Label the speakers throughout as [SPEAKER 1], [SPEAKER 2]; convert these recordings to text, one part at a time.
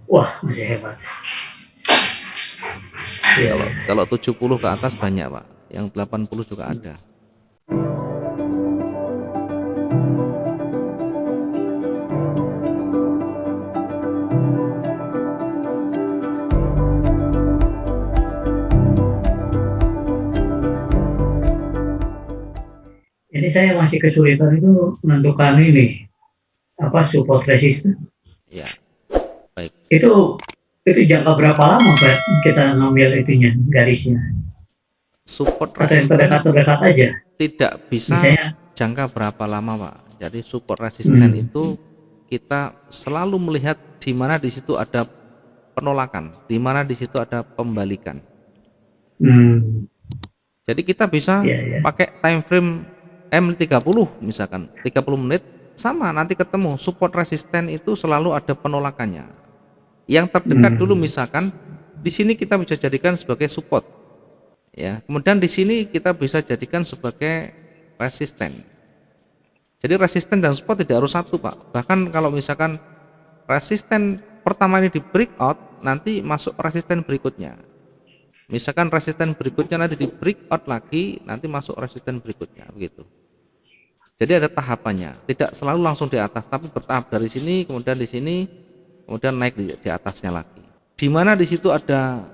[SPEAKER 1] Wah, masih hebat. Iya,
[SPEAKER 2] Kalau
[SPEAKER 1] iya.
[SPEAKER 2] kalau 70 ke atas banyak Pak, yang 80 juga ada.
[SPEAKER 1] Ini saya masih kesulitan itu menentukan ini apa support resisten.
[SPEAKER 2] Ya, baik.
[SPEAKER 1] Itu itu jangka berapa lama Pak kita ngambil itunya garisnya?
[SPEAKER 2] Support
[SPEAKER 1] Atau yang
[SPEAKER 2] resisten
[SPEAKER 1] terdekat-terdekat aja?
[SPEAKER 2] tidak bisa
[SPEAKER 1] Misalnya,
[SPEAKER 2] jangka berapa lama Pak. Jadi support resisten
[SPEAKER 1] hmm,
[SPEAKER 2] itu kita selalu melihat di mana di situ ada penolakan, di mana di situ ada pembalikan.
[SPEAKER 1] hmm,
[SPEAKER 2] Jadi kita bisa
[SPEAKER 1] ya, ya,
[SPEAKER 2] pakai time frame M30 misalkan 30 menit sama nanti ketemu support resisten itu selalu ada penolakannya. Yang terdekat dulu
[SPEAKER 1] hmm,
[SPEAKER 2] misalkan di sini kita bisa jadikan sebagai support ya. Kemudian di sini kita bisa jadikan sebagai resisten. Jadi resisten dan support tidak harus satu, Pak. Bahkan kalau misalkan resisten pertama ini di breakout, nanti masuk resisten berikutnya. Misalkan resisten berikutnya nanti di breakout lagi, nanti masuk resisten berikutnya, begitu. Jadi ada tahapannya, tidak selalu langsung di atas, tapi bertahap dari sini, kemudian di sini, kemudian naik di atasnya lagi. Di mana di situ ada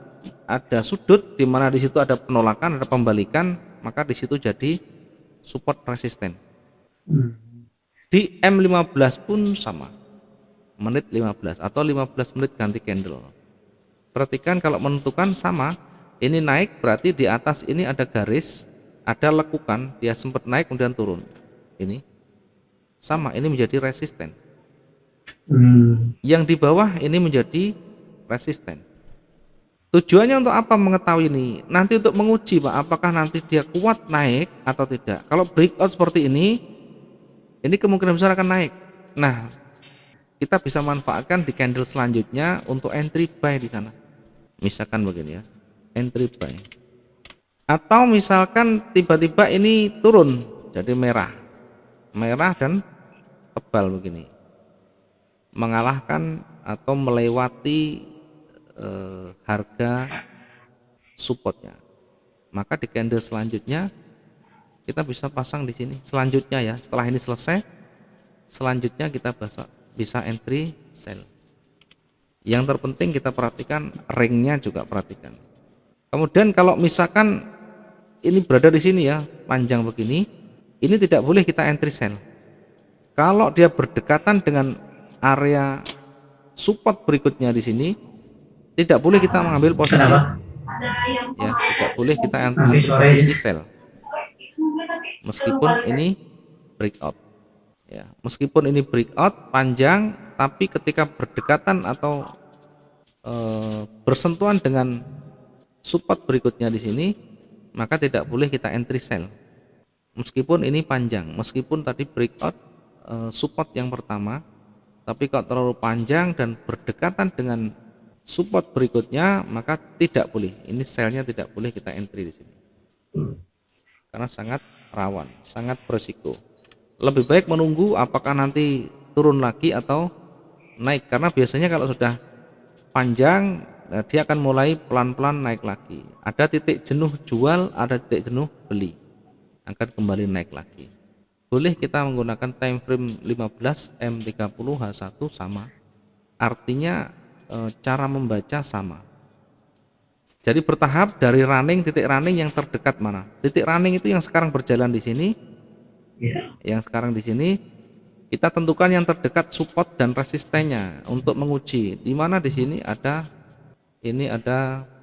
[SPEAKER 2] sudut, di mana di situ ada penolakan, ada pembalikan, maka di situ jadi support resisten.
[SPEAKER 1] hmm,
[SPEAKER 2] Di M15 pun sama, menit 15 atau 15 menit ganti candle. Perhatikan kalau menentukan sama, ini naik berarti di atas ini ada garis, ada lekukan, dia sempat naik kemudian turun. Ini sama, ini menjadi resisten.
[SPEAKER 1] hmm.
[SPEAKER 2] Yang di bawah ini menjadi resisten. Tujuannya untuk apa mengetahui ini? Nanti untuk menguji Pak, apakah nanti dia kuat naik atau tidak. Kalau breakout seperti ini kemungkinan besar akan naik. Nah, kita bisa manfaatkan di candle selanjutnya untuk entry buy di sana. Misalkan begini ya, entry buy. Atau misalkan tiba-tiba ini turun jadi merah, merah dan tebal begini, mengalahkan atau melewati harga supportnya. Maka di candle selanjutnya kita bisa pasang di sini. Selanjutnya ya, setelah ini selesai, selanjutnya kita bisa entry sell. Yang terpenting kita perhatikan ringnya juga perhatikan. Kemudian kalau misalkan ini berada di sini ya, panjang begini, ini tidak boleh kita entry sell. Kalau dia berdekatan dengan area support berikutnya di sini, tidak boleh kita mengambil posisi
[SPEAKER 1] Kenapa?
[SPEAKER 2] ya, tidak boleh kita
[SPEAKER 1] Nanti
[SPEAKER 2] ambil
[SPEAKER 1] sore
[SPEAKER 2] posisi sell meskipun ini breakout. Ya, meskipun ini breakout panjang, tapi ketika berdekatan atau bersentuhan dengan support berikutnya di sini, maka tidak boleh kita entry sell. Meskipun ini panjang, meskipun tadi breakout support yang pertama, tapi kalau terlalu panjang dan berdekatan dengan support berikutnya, maka tidak boleh. Ini sellnya tidak boleh kita entry di sini, karena sangat rawan, sangat berisiko. Lebih baik menunggu apakah nanti turun lagi atau naik, karena biasanya kalau sudah panjang dia akan mulai pelan-pelan naik lagi. Ada titik jenuh jual, ada titik jenuh beli, akan kembali naik lagi. Boleh kita menggunakan time frame 15 M30 H1 sama. Artinya cara membaca sama. Jadi bertahap dari running, titik running yang terdekat mana? Titik running itu yang sekarang berjalan di sini,
[SPEAKER 1] ya.
[SPEAKER 2] yang sekarang di sini kita tentukan yang terdekat support dan resistennya untuk menguji di mana di sini ada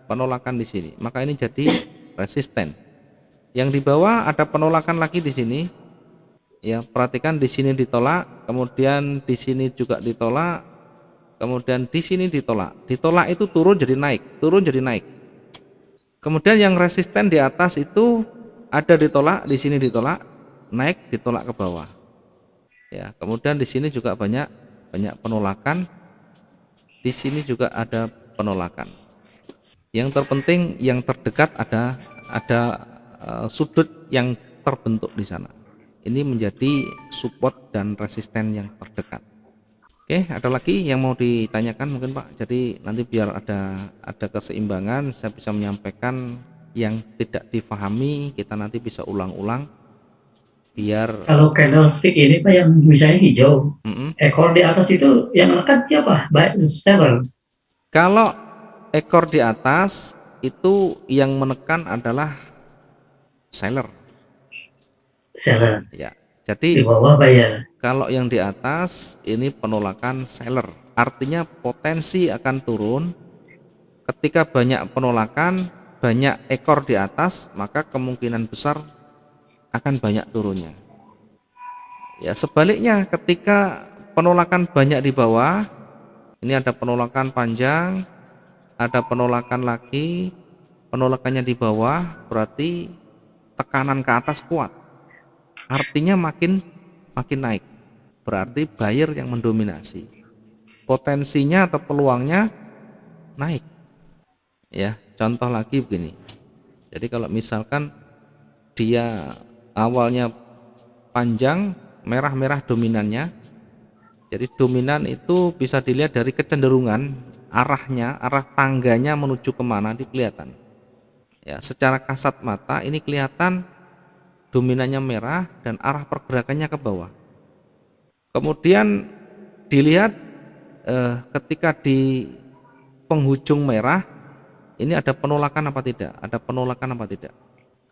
[SPEAKER 2] penolakan di sini, maka ini jadi resisten. Yang di bawah ada penolakan lagi di sini, ya perhatikan di sini ditolak, kemudian di sini juga ditolak, kemudian di sini ditolak. Ditolak itu turun jadi naik, turun jadi naik. Kemudian yang resisten di atas itu ada ditolak, di sini ditolak, naik ditolak ke bawah. Ya, kemudian di sini juga banyak banyak penolakan, di sini juga ada penolakan. Yang terpenting yang terdekat ada sudut yang terbentuk di sana. Ini menjadi support dan resisten yang terdekat. Oke, ada lagi yang mau ditanyakan mungkin Pak? Jadi nanti biar ada keseimbangan, saya bisa menyampaikan yang tidak difahami, kita nanti bisa ulang-ulang biar
[SPEAKER 1] Kalau candlestick ini Pak yang misalnya hijau,
[SPEAKER 2] mm-mm.
[SPEAKER 1] ekor di atas itu yang menekan siapa? Baik, seller,
[SPEAKER 2] Kalau ekor di atas itu yang menekan adalah seller
[SPEAKER 1] seller.
[SPEAKER 2] ya.
[SPEAKER 1] Di
[SPEAKER 2] Jadi
[SPEAKER 1] bawah bayar.
[SPEAKER 2] kalau yang di atas ini penolakan seller, artinya potensi akan turun. Ketika banyak penolakan, banyak ekor di atas, maka kemungkinan besar akan banyak turunnya. Ya, sebaliknya ketika penolakan banyak di bawah, ini ada penolakan panjang, ada penolakan lagi, penolakannya di bawah, berarti tekanan ke atas kuat. Artinya makin makin naik. Berarti buyer yang mendominasi. Potensinya atau peluangnya naik. Ya, contoh lagi begini. Jadi kalau misalkan dia awalnya panjang, merah-merah dominannya. Jadi dominan itu bisa dilihat dari kecenderungan arahnya, arah tangganya menuju kemana kelihatan. Ya, secara kasat mata ini kelihatan dominannya merah dan arah pergerakannya ke bawah. Kemudian dilihat ketika di penghujung merah ini ada penolakan apa tidak? Ada penolakan apa tidak?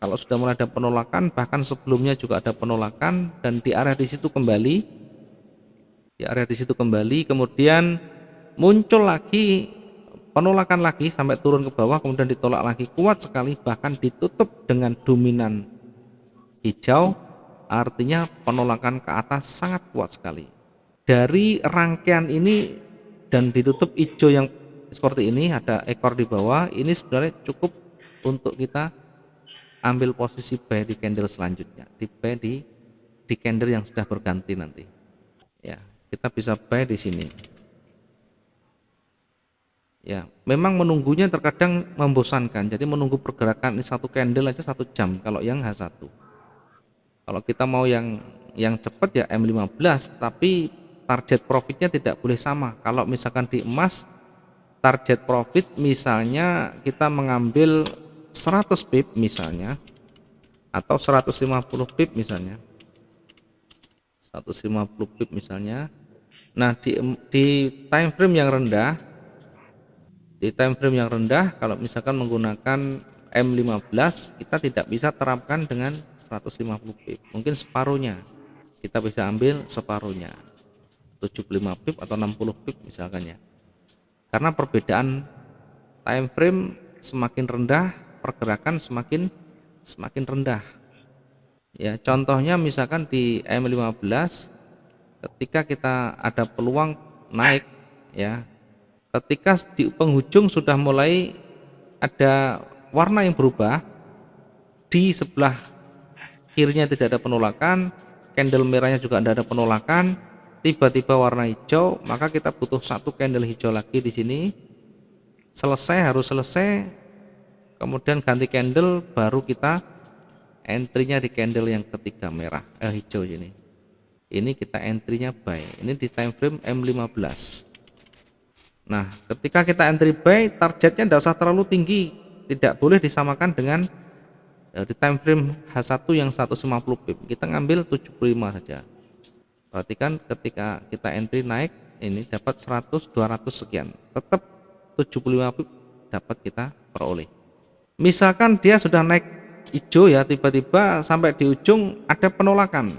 [SPEAKER 2] Kalau sudah mulai ada penolakan, bahkan sebelumnya juga ada penolakan dan di area di situ kembali, kemudian muncul lagi penolakan lagi sampai turun ke bawah, kemudian ditolak lagi kuat sekali, bahkan ditutup dengan dominan hijau, artinya penolakan ke atas sangat kuat sekali. Dari rangkaian ini dan ditutup hijau yang seperti ini, ada ekor di bawah, ini sebenarnya cukup untuk kita ambil posisi buy di candle selanjutnya, di buy di candle yang sudah berganti nanti. Ya, kita bisa buy di sini. Ya, memang menunggunya terkadang membosankan. Jadi menunggu pergerakan ini satu candle aja 1 jam kalau yang H1. Kalau kita mau yang cepat ya M15, tapi target profitnya tidak boleh sama. Kalau misalkan di emas target profit misalnya kita mengambil 100 pip misalnya atau 150 pip misalnya. 150 pip misalnya. Nah, di time frame yang rendah, kalau misalkan menggunakan M15 kita tidak bisa terapkan dengan 150 pip, mungkin separuhnya kita bisa ambil separuhnya 75 pip atau 60 pip misalkan ya, karena perbedaan time frame semakin rendah pergerakan semakin semakin rendah ya. Contohnya misalkan di M15 ketika kita ada peluang naik ya, ketika di penghujung sudah mulai ada warna yang berubah, di sebelah kirinya tidak ada penolakan, candle merahnya juga tidak ada penolakan, tiba-tiba warna hijau, maka kita butuh satu candle hijau lagi di sini, harus selesai, kemudian ganti candle, baru kita entry-nya di candle yang ketiga merah, hijau ini kita entry-nya buy, ini di time frame M15. Nah, ketika kita entry buy, targetnya tidak usah terlalu tinggi, tidak boleh disamakan dengan di time frame H1 yang 150 pip. Kita ngambil 75 saja. Perhatikan ketika kita entry naik, ini dapat 100, 200 sekian. Tetap 75 pip dapat kita peroleh. Misalkan dia sudah naik hijau ya, tiba-tiba sampai di ujung ada penolakan.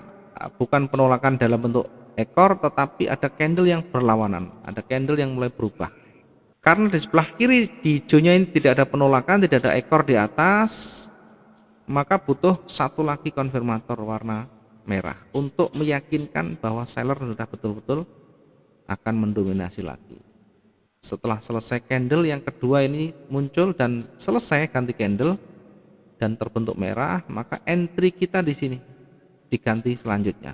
[SPEAKER 2] Bukan penolakan dalam bentuk ekor, tetapi ada candle yang berlawanan, ada candle yang mulai berubah. Karena di sebelah kiri di hijaunya ini tidak ada penolakan, tidak ada ekor di atas, maka butuh satu lagi konfirmator warna merah untuk meyakinkan bahwa seller sudah betul-betul akan mendominasi lagi. Setelah selesai candle yang kedua ini muncul dan selesai ganti candle dan terbentuk merah, maka entry kita di sini diganti selanjutnya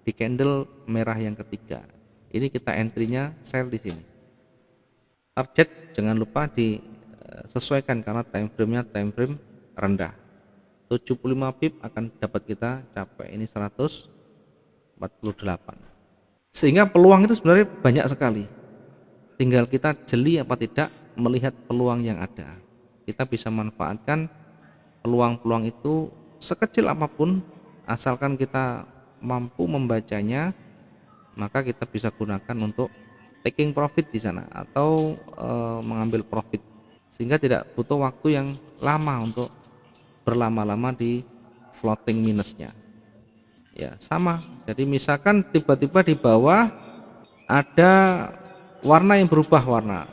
[SPEAKER 2] di candle merah yang ketiga. Ini kita entry-nya sell di sini. Target jangan lupa disesuaikan karena time frame-nya time frame rendah. 75 pip akan dapat kita capai ini 148. Sehingga peluang itu sebenarnya banyak sekali. Tinggal kita jeli apa tidak melihat peluang yang ada. Kita bisa manfaatkan peluang-peluang itu sekecil apapun, asalkan kita mampu membacanya, maka kita bisa gunakan untuk taking profit di sana atau mengambil profit, sehingga tidak butuh waktu yang lama untuk berlama-lama di floating minusnya. Ya, sama. Jadi misalkan tiba-tiba di bawah ada warna yang berubah warna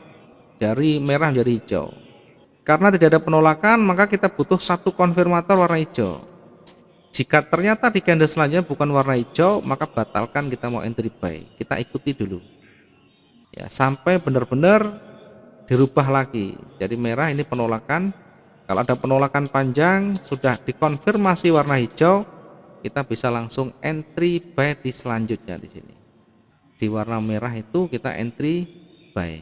[SPEAKER 2] dari merah menjadi hijau. Karena tidak ada penolakan, maka kita butuh satu konfirmator warna hijau. Jika ternyata di candle selanjutnya bukan warna hijau, maka batalkan kita mau entry buy. Kita ikuti dulu. Ya, sampai benar-benar dirubah lagi. Jadi merah ini penolakan. Kalau ada penolakan panjang sudah dikonfirmasi warna hijau, kita bisa langsung entry buy di selanjutnya di sini. Di warna merah itu kita entry buy.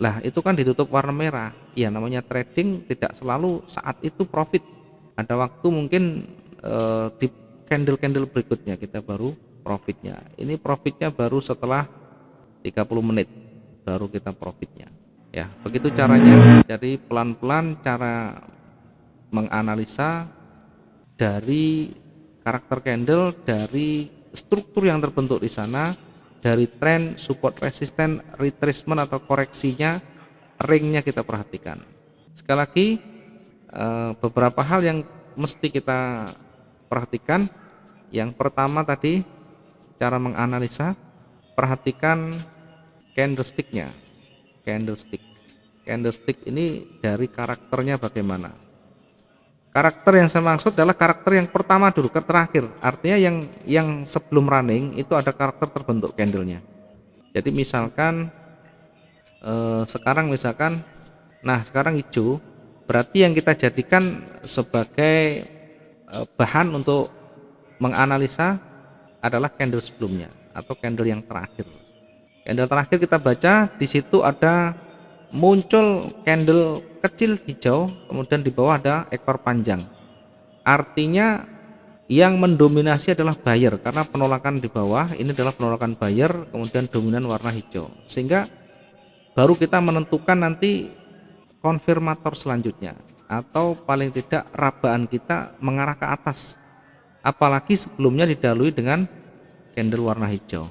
[SPEAKER 2] Lah itu kan ditutup warna merah. Ya namanya trading tidak selalu saat itu profit. Ada waktu mungkin di candle-candle berikutnya kita baru profitnya. Ini profitnya baru setelah 30 menit baru kita profitnya. Ya, begitu caranya. Jadi pelan-pelan cara menganalisa dari karakter candle, dari struktur yang terbentuk di sana, dari tren, support, resisten, retracement atau koreksinya, ringnya kita perhatikan. Sekali lagi beberapa hal yang mesti kita perhatikan. Yang pertama tadi cara menganalisa, perhatikan candlesticknya. Candlestick ini dari karakternya bagaimana. Karakter yang saya maksud adalah karakter yang pertama dulu ke terakhir. Artinya yang sebelum running itu ada karakter terbentuk candlenya. Jadi misalkan sekarang misalkan, nah sekarang hijau, berarti yang kita jadikan sebagai bahan untuk menganalisa adalah candle sebelumnya atau candle yang terakhir. Candle terakhir kita baca di situ ada muncul candle kecil hijau, kemudian di bawah ada ekor panjang. Artinya yang mendominasi adalah buyer karena penolakan di bawah ini adalah penolakan buyer, kemudian dominan warna hijau. Sehingga baru kita menentukan nanti konfirmator selanjutnya atau paling tidak rabaan kita mengarah ke atas. Apalagi sebelumnya didahului dengan candle warna hijau.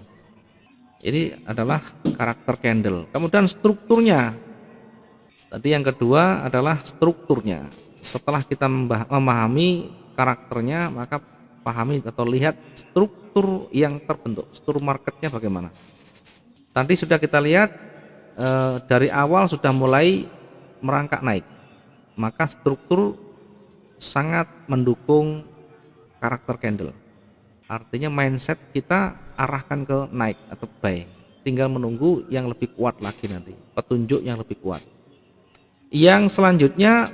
[SPEAKER 2] Ini adalah karakter candle. Kemudian strukturnya. Tadi yang kedua adalah strukturnya. Setelah kita memahami karakternya, maka pahami atau lihat struktur yang terbentuk, struktur marketnya bagaimana. Tadi sudah kita lihat dari awal sudah mulai merangkak naik, maka struktur sangat mendukung karakter candle. Artinya mindset kita arahkan ke naik atau buy, tinggal menunggu yang lebih kuat lagi nanti, petunjuk yang lebih kuat. Yang selanjutnya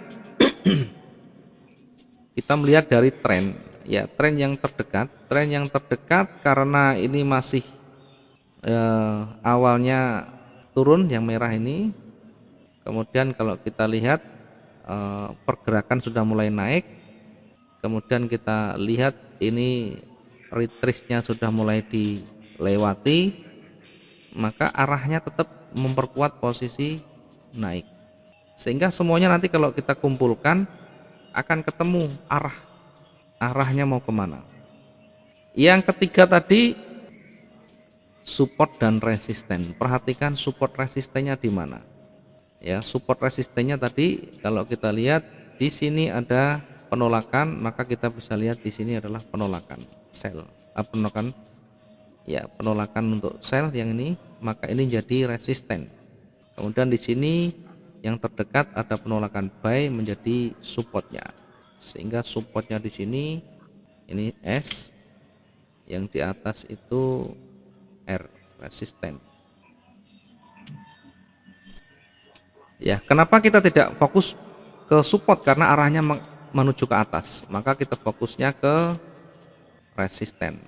[SPEAKER 2] kita melihat dari tren, ya tren yang terdekat karena ini masih awalnya turun yang merah ini, kemudian kalau kita lihat pergerakan sudah mulai naik, kemudian kita lihat ini retrace-nya sudah mulai dilewati, maka arahnya tetap memperkuat posisi naik, sehingga semuanya nanti kalau kita kumpulkan akan ketemu arahnya mau kemana. Yang ketiga tadi support dan resisten. Perhatikan support resistennya di mana. Ya, support resistennya tadi kalau kita lihat di sini ada penolakan, maka kita bisa lihat di sini adalah penolakan sell. Penolakan untuk sell yang ini, maka ini jadi resisten. Kemudian di sini yang terdekat ada penolakan buy menjadi supportnya, sehingga supportnya di sini ini S, yang di atas itu R, resisten. Ya, kenapa kita tidak fokus ke support? Karena arahnya menuju ke atas, maka kita fokusnya ke resisten.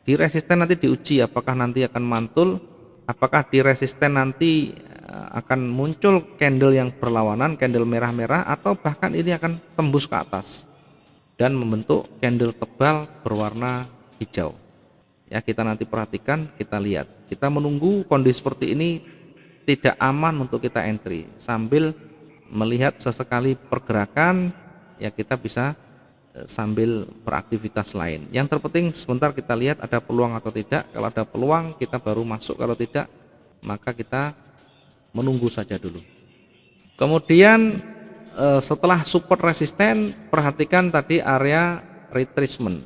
[SPEAKER 2] Di resisten nanti diuji apakah nanti akan mantul, apakah di resisten nanti akan muncul candle yang berlawanan, candle merah-merah, atau bahkan ini akan tembus ke atas dan membentuk candle tebal berwarna hijau. Ya, kita nanti perhatikan, kita lihat. Kita menunggu kondisi seperti ini tidak aman untuk kita entry. Sambil melihat sesekali pergerakan, ya kita bisa sambil beraktivitas lain. Yang terpenting sebentar kita lihat ada peluang atau tidak. Kalau ada peluang kita baru masuk, kalau tidak maka kita menunggu saja dulu. Kemudian setelah support resisten, perhatikan tadi area retracement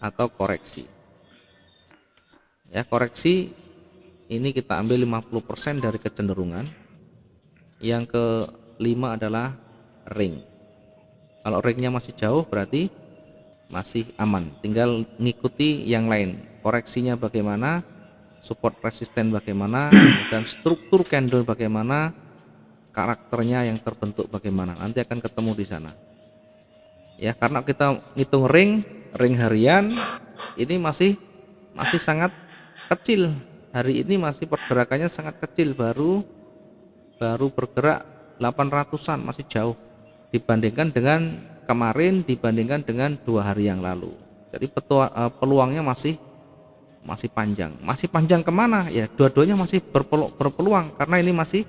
[SPEAKER 2] atau koreksi. Ya, koreksi ini kita ambil 50% dari kecenderungan. Yang kelima adalah ring. Kalau ringnya masih jauh berarti masih aman, tinggal ngikuti yang lain. Koreksinya bagaimana, support resisten bagaimana, dan struktur candle bagaimana, karakternya yang terbentuk bagaimana, nanti akan ketemu di sana. Ya, karena kita ngitung ring harian ini masih sangat kecil. Hari ini masih pergerakannya sangat kecil, baru bergerak 800-an, masih jauh dibandingkan dengan kemarin, dibandingkan dengan 2 hari yang lalu. Jadi peluangnya masih panjang. Masih panjang kemana? Ya, dua-duanya masih berpeluang karena ini masih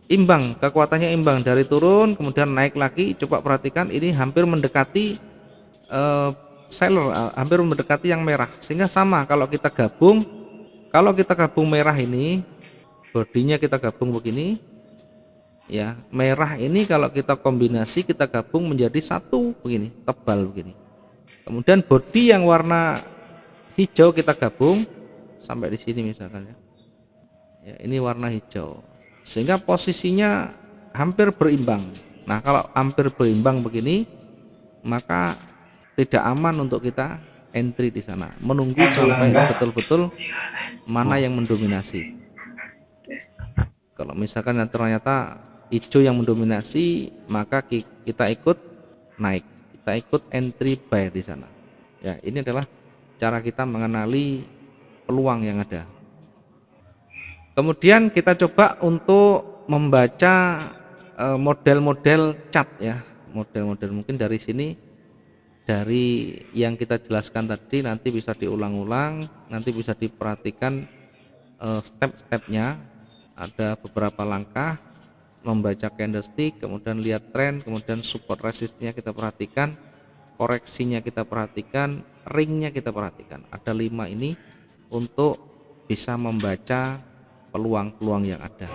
[SPEAKER 2] imbang, kekuatannya imbang, dari turun kemudian naik lagi. Coba perhatikan, ini hampir mendekati seller, hampir mendekati yang merah, sehingga sama kalau kita gabung merah ini, bodinya kita gabung begini ya, merah ini kalau kita kombinasi, kita gabung menjadi satu begini, tebal begini. Kemudian bodi yang warna hijau kita gabung sampai di sini misalkan ya. Ya, ini warna hijau, sehingga posisinya hampir berimbang. Nah, kalau hampir berimbang begini, maka tidak aman untuk kita entry di sana. Menunggu sampai betul-betul mana yang mendominasi. Kalau misalkan ternyata hijau yang mendominasi, maka kita ikut naik, kita ikut entry buy di sana. Ya, ini adalah cara kita mengenali peluang yang ada. Kemudian kita coba untuk membaca model-model chart ya, model-model mungkin dari sini, dari yang kita jelaskan tadi nanti bisa diulang-ulang, nanti bisa diperhatikan step-stepnya. Ada beberapa langkah membaca candlestick, kemudian lihat tren, kemudian support resistnya kita perhatikan, koreksinya kita perhatikan, ringnya kita perhatikan. Ada 5 ini untuk bisa membaca peluang-peluang yang ada.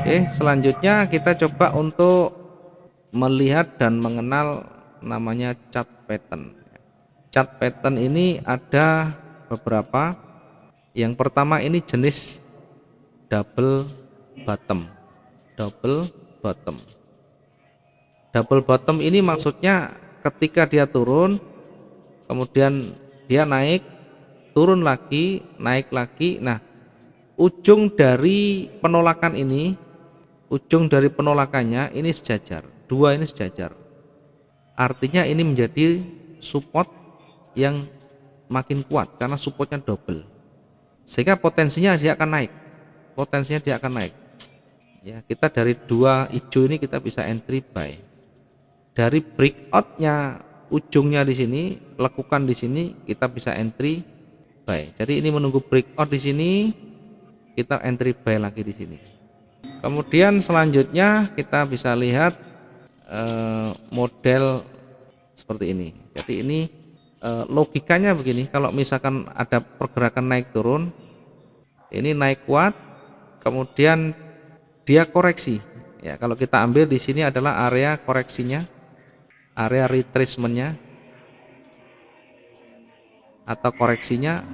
[SPEAKER 2] Oke, selanjutnya kita coba untuk melihat dan mengenal namanya chart pattern. Chart pattern ini ada beberapa. Yang pertama ini jenis double bottom. Double bottom ini maksudnya ketika dia turun, kemudian dia naik, turun lagi, naik lagi. Nah, ujung dari penolakannya ini sejajar, dua ini sejajar. Artinya ini menjadi support yang makin kuat karena supportnya double, sehingga potensinya dia akan naik. Ya, kita dari 2 hijau ini kita bisa entry buy. Dari breakoutnya ujungnya di sini, lekukan di sini, kita bisa entry buy. Jadi ini menunggu breakout di sini, kita entry buy lagi di sini. Kemudian selanjutnya kita bisa lihat model seperti ini. Jadi ini logikanya begini, kalau misalkan ada pergerakan naik turun, ini naik kuat, kemudian dia koreksi. Ya, kalau kita ambil di sini adalah area koreksinya, area retracementnya atau koreksinya.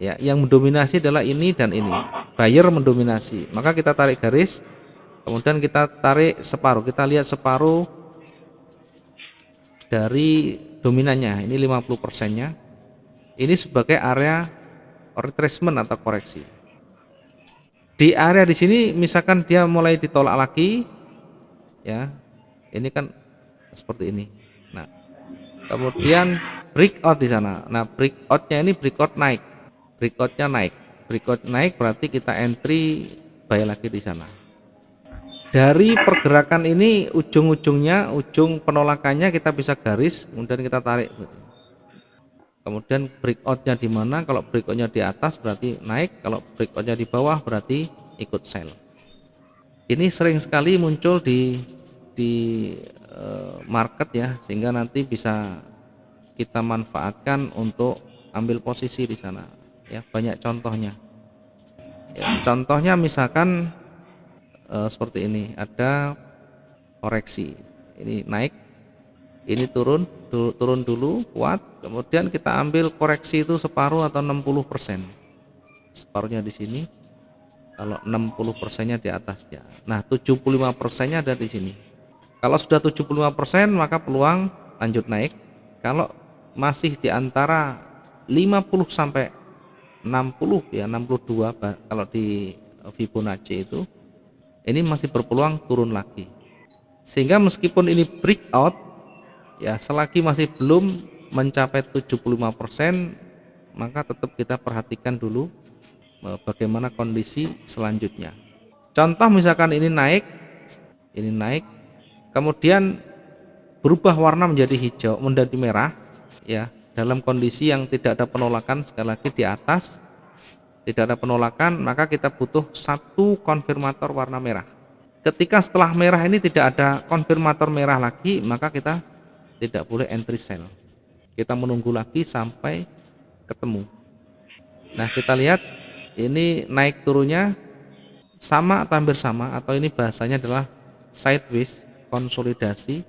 [SPEAKER 2] Ya, yang mendominasi adalah ini dan ini. Buyer mendominasi, maka kita tarik garis, kemudian kita tarik separuh. Kita lihat separuh dari dominannya, ini 50%-nya. Ini sebagai area retracement atau koreksi. Di area di sini misalkan dia mulai ditolak lagi, ya, ini kan seperti ini. Nah, kemudian breakout di sana. Nah, breakoutnya ini breakout naik, breakout naik berarti kita entry buy lagi di sana. Dari pergerakan ini ujung-ujungnya, ujung penolakannya kita bisa garis, kemudian kita tarik. Kemudian breakoutnya di mana? Kalau breakoutnya di atas berarti naik, kalau breakoutnya di bawah berarti ikut sell. Ini sering sekali muncul di market ya, sehingga nanti bisa kita manfaatkan untuk ambil posisi di sana. Ya, banyak contohnya. Ya, contohnya misalkan seperti ini, ada koreksi, ini naik, ini turun, turun dulu kuat, kemudian kita ambil koreksi itu separuh atau 60%, separuhnya di sini, kalau 60%-nya di atasnya. Nah, 75%-nya ada di sini. Kalau sudah 75% maka peluang lanjut naik. Kalau masih di antara 50 sampai 60 ya, 62 kalau di Fibonacci itu, ini masih berpeluang turun lagi. Sehingga meskipun ini breakout ya, selagi masih belum mencapai 75%, maka tetap kita perhatikan dulu bagaimana kondisi selanjutnya. Contoh misalkan ini naik, kemudian berubah warna menjadi hijau, menjadi merah, ya, dalam kondisi yang tidak ada penolakan, sekali lagi di atas tidak ada penolakan, maka kita butuh satu konfirmator warna merah. Ketika setelah merah ini tidak ada konfirmator merah lagi, maka kita tidak boleh entry sell. Kita menunggu lagi sampai ketemu. Nah, kita lihat ini naik turunnya sama atau hampir sama, atau ini bahasanya adalah sideways, konsolidasi.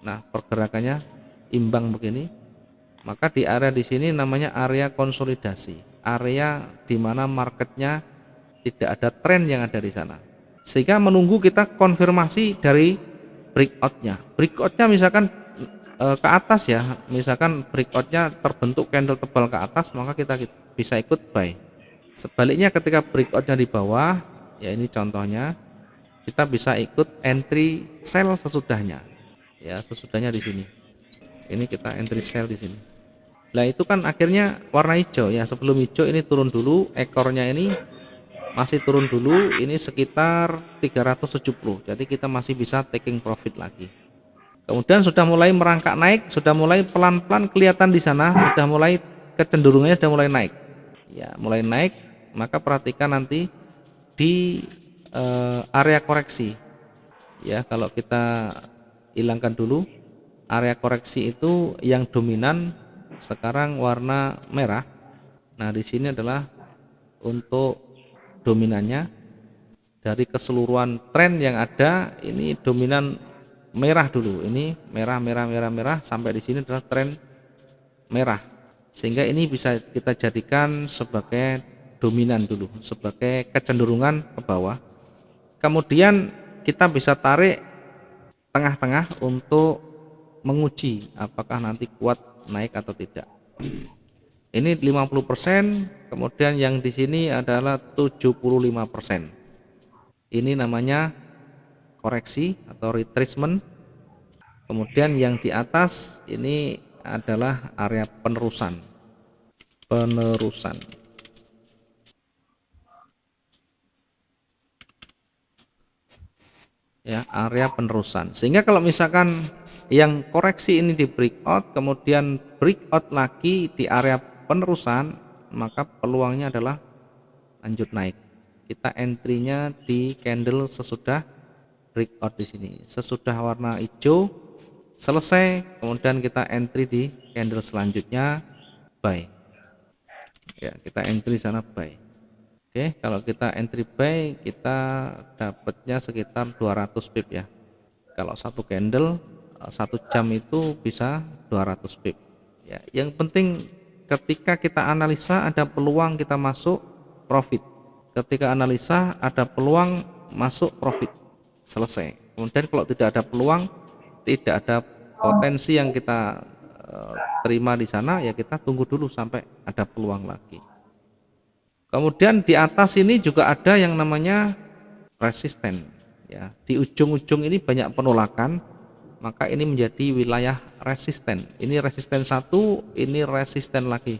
[SPEAKER 2] Nah, pergerakannya imbang begini, maka di area di sini namanya area konsolidasi, area di mana marketnya tidak ada tren yang ada di sana, sehingga menunggu kita konfirmasi dari breakoutnya misalkan ke atas ya, misalkan breakoutnya terbentuk candle tebal ke atas, maka kita bisa ikut buy. Sebaliknya ketika breakoutnya di bawah, ya ini contohnya, kita bisa ikut entry sell sesudahnya. Ya, sesudahnya di sini. Ini kita entry sell di sini. Nah, itu kan akhirnya warna hijau ya. Sebelum hijau ini turun dulu, ekornya ini masih turun dulu, ini sekitar 370. Jadi kita masih bisa taking profit lagi. Kemudian sudah mulai merangkak naik, sudah mulai pelan-pelan kelihatan di sana, sudah mulai kecenderungannya sudah mulai naik. Ya, mulai naik, maka perhatikan nanti di area koreksi. Ya, kalau kita hilangkan dulu area koreksi itu, yang dominan sekarang warna merah. Nah, di sini adalah untuk dominannya dari keseluruhan tren yang ada, ini dominan merah dulu. Ini merah sampai di sini adalah tren merah. Sehingga ini bisa kita jadikan sebagai dominan dulu, sebagai kecenderungan ke bawah. Kemudian kita bisa tarik tengah-tengah untuk menguji apakah nanti kuat naik atau tidak. Ini 50%, kemudian yang di sini adalah 75%. Ini namanya koreksi atau retracement. Kemudian yang di atas ini adalah area penerusan. Ya, area penerusan. Sehingga kalau misalkan yang koreksi ini di breakout, kemudian breakout lagi di area penerusan, maka peluangnya adalah lanjut naik. Kita entry-nya di candle sesudah breakout di sini. Sesudah warna hijau selesai, kemudian kita entry di candle selanjutnya, buy. Ya, kita entry sana buy. Oke, kalau kita entry buy, kita dapatnya sekitar 200 pip ya. Kalau satu candle 1 jam itu bisa 200 pip. Ya, yang penting ketika kita analisa ada peluang kita masuk profit. Ketika analisa ada peluang masuk profit, selesai. Kemudian kalau tidak ada peluang, tidak ada potensi yang kita terima di sana, ya kita tunggu dulu sampai ada peluang lagi. Kemudian di atas ini juga ada yang namanya resisten ya. Di ujung-ujung ini banyak penolakan, maka ini menjadi wilayah resisten. Ini resisten 1, ini resisten lagi.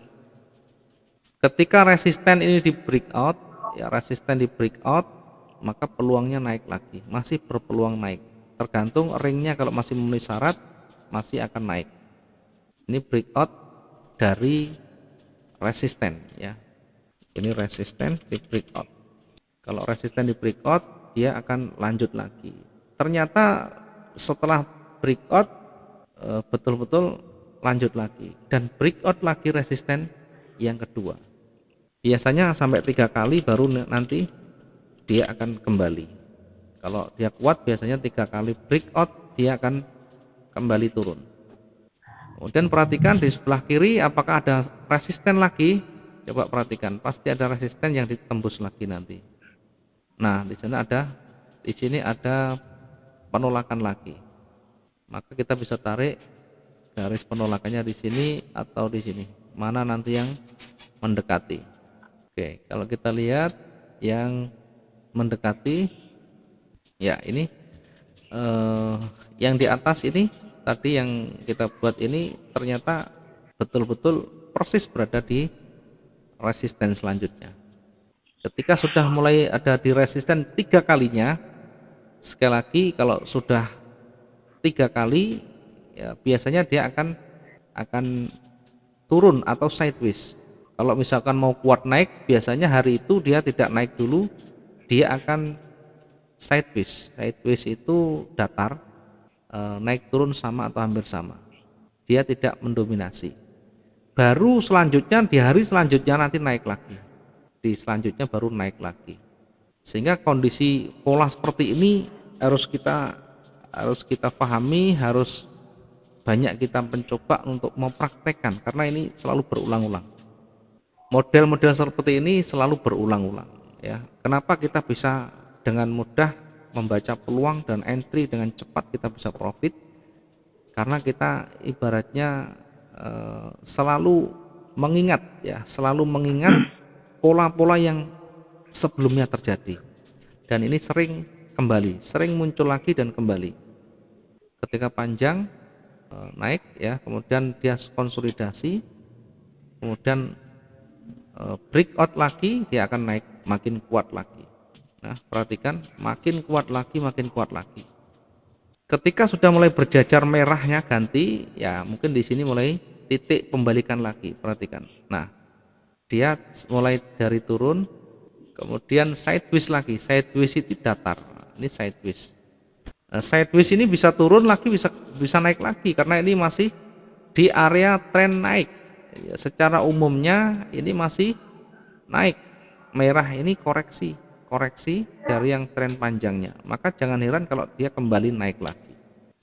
[SPEAKER 2] Ketika resisten ini di breakout, ya resisten di breakout, maka peluangnya naik lagi, masih berpeluang naik. Tergantung ringnya, kalau masih memenuhi syarat masih akan naik. Ini breakout dari resisten ya. Ini resisten di breakout. Kalau resisten di breakout, dia akan lanjut lagi. Ternyata setelah breakout betul-betul lanjut lagi dan breakout lagi resisten yang kedua. Biasanya sampai 3 kali baru nanti dia akan kembali. Kalau dia kuat biasanya 3 kali breakout dia akan kembali turun. Kemudian perhatikan di sebelah kiri apakah ada resisten lagi. Coba perhatikan, pasti ada resisten yang ditembus lagi nanti. Nah, di sini ada penolakan lagi. Maka kita bisa tarik garis penolakannya di sini atau di sini. Mana nanti yang mendekati. Oke, kalau kita lihat yang mendekati, ya ini yang di atas ini tadi yang kita buat ini ternyata betul-betul persis berada di resisten selanjutnya. Ketika sudah mulai ada di resisten 3 kalinya, sekali lagi kalau sudah 3 kali ya biasanya dia akan turun atau sideways. Kalau misalkan mau kuat naik, biasanya hari itu dia tidak naik dulu, dia akan sideways. Sideways itu datar, naik turun sama atau hampir sama. Dia tidak mendominasi. Baru selanjutnya di hari selanjutnya nanti naik lagi. Di selanjutnya baru naik lagi. Sehingga kondisi pola seperti ini harus kita pahami, harus banyak kita mencoba untuk mempraktekkan karena ini selalu berulang-ulang. Model-model seperti ini selalu berulang-ulang ya. Kenapa kita bisa dengan mudah membaca peluang dan entry dengan cepat kita bisa profit? Karena kita ibaratnya selalu mengingat pola-pola yang sebelumnya terjadi. Dan ini sering kembali, sering muncul lagi dan kembali. Ketika panjang naik ya, kemudian dia konsolidasi, kemudian breakout lagi, dia akan naik makin kuat lagi. Nah, perhatikan, makin kuat lagi, makin kuat lagi. Ketika sudah mulai berjajar merahnya ganti, ya mungkin di sini mulai titik pembalikan lagi. Perhatikan. Nah, dia mulai dari turun, kemudian sideways lagi. Sideways itu datar. Ini sideways. Nah, sideways ini bisa turun lagi, bisa naik lagi karena ini masih di area tren naik. Ya, secara umumnya ini masih naik. Merah ini koreksi dari yang tren panjangnya. Maka jangan heran kalau dia kembali naik lagi.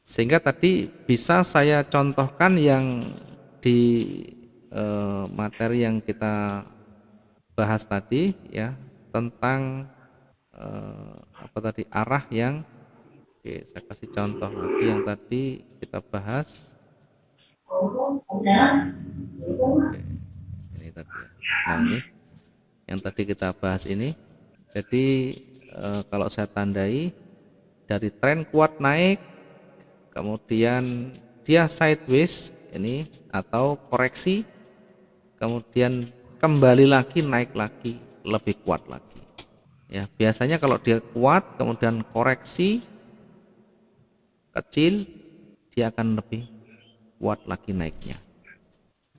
[SPEAKER 2] Sehingga tadi bisa saya contohkan yang di materi yang kita bahas tadi ya, tentang arah yang, oke, saya kasih contoh lagi yang tadi kita bahas. Oke, ini tadi ya. Nah, ini yang tadi kita bahas ini. Jadi kalau saya tandai dari tren kuat naik, kemudian dia sideways ini atau koreksi, kemudian kembali lagi naik lagi lebih kuat lagi. Ya, biasanya kalau dia kuat kemudian koreksi kecil, dia akan lebih kuat lagi naiknya.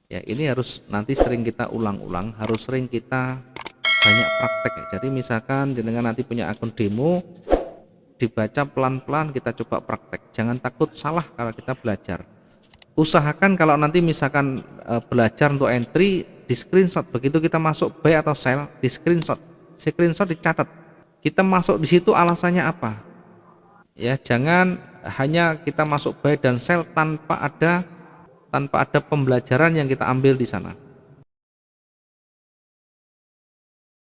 [SPEAKER 2] Ya, ini harus nanti sering kita ulang-ulang, harus sering kita banyak praktek ya. Jadi misalkan dengan nanti punya akun demo, dibaca pelan-pelan, kita coba praktek. Jangan takut salah kalau kita belajar. Usahakan kalau nanti misalkan belajar untuk entry, di screenshot. Begitu kita masuk buy atau sell, di screenshot dicatat. Kita masuk di situ alasannya apa? Ya, jangan hanya kita masuk buy dan sell tanpa ada pembelajaran yang kita ambil di sana.